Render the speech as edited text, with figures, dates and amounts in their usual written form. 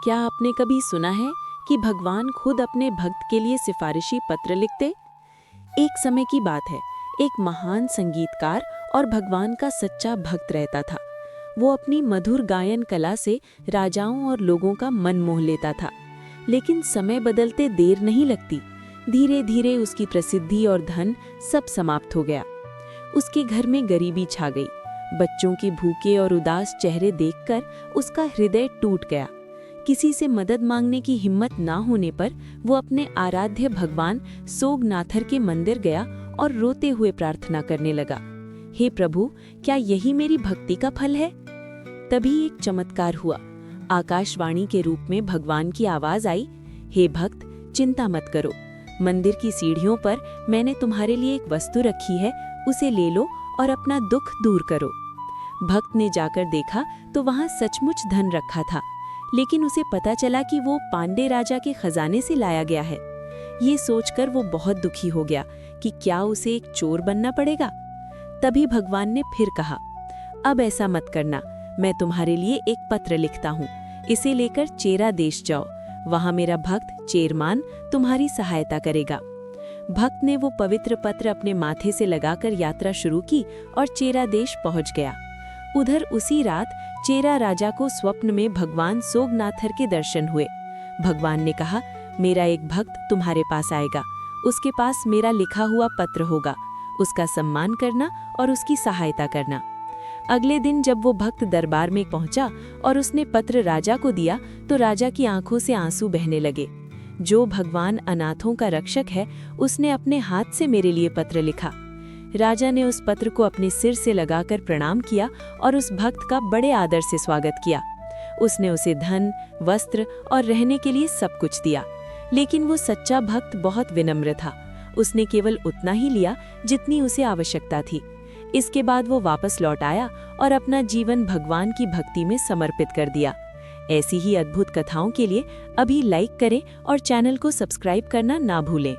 क्या आपने कभी सुना है कि भगवान खुद अपने भक्त के लिए सिफारिशी पत्र लिखते? एक समय की बात है, एक महान संगीतकार और भगवान का सच्चा भक्त रहता था। वो अपनी मधुर गायन कला से राजाओं और लोगों का मन मोह लेता था। लेकिन समय बदलते देर नहीं लगती। धीरे धीरे उसकी प्रसिद्धि और धन सब समाप्त हो गया। उसके घर में गरीबी छा गई। बच्चों के भूखे और उदास चेहरे देखकर उसका हृदय टूट गया। किसी से मदद मांगने की हिम्मत ना होने पर वो अपने आराध्य भगवान सोगनाथर के मंदिर गया और रोते हुए प्रार्थना करने लगा, हे प्रभु, क्या यही मेरी भक्ति का फल है? तभी एक चमत्कार हुआ। आकाशवाणी के रूप में भगवान की आवाज आई, हे भक्त, चिंता मत करो। मंदिर की सीढ़ियों पर मैंने तुम्हारे लिए एक वस्तु रखी है, उसे ले लो और अपना दुख दूर करो। भक्त ने जाकर देखा तो वहां सचमुच धन रखा था, लेकिन उसे पता चला कि वो पांडे राजा के खजाने से लाया गया है। ये सोचकर वो बहुत दुखी हो गया कि क्या उसे एक चोर बनना पड़ेगा। तभी भगवान ने फिर कहा, अब ऐसा मत करना, मैं तुम्हारे लिए एक पत्र लिखता हूँ, इसे लेकर चेरा देश जाओ, वहाँ मेरा भक्त चेरमान तुम्हारी सहायता करेगा। भक्त ने वो पवित्र पत्र अपने माथे से लगाकर यात्रा शुरू की और चेरा देश पहुँच गया। उधर उसी रात चेरा राजा को स्वप्न में भगवान सोगनाथर के दर्शन हुए। भगवान ने कहा, मेरा एक भक्त तुम्हारे पास आएगा, उसके पास मेरा लिखा हुआ पत्र होगा, उसका सम्मान करना और उसकी सहायता करना। अगले दिन जब वो भक्त दरबार में पहुंचा और उसने पत्र राजा को दिया तो राजा की आंखों से आंसू बहने लगे। जो भगवान अनाथों का रक्षक है, उसने अपने हाथ से मेरे लिए पत्र लिखा। राजा ने उस पत्र को अपने सिर से लगाकर प्रणाम किया और उस भक्त का बड़े आदर से स्वागत किया। उसने उसे धन, वस्त्र और रहने के लिए सब कुछ दिया। लेकिन वो सच्चा भक्त बहुत विनम्र था। उसने केवल उतना ही लिया जितनी उसे आवश्यकता थी। इसके बाद वो वापस लौट आया और अपना जीवन भगवान की भक्ति में समर्पित कर दिया। ऐसी ही अद्भुत कथाओं के लिए अभी लाइक करें और चैनल को सब्सक्राइब करना ना भूलें।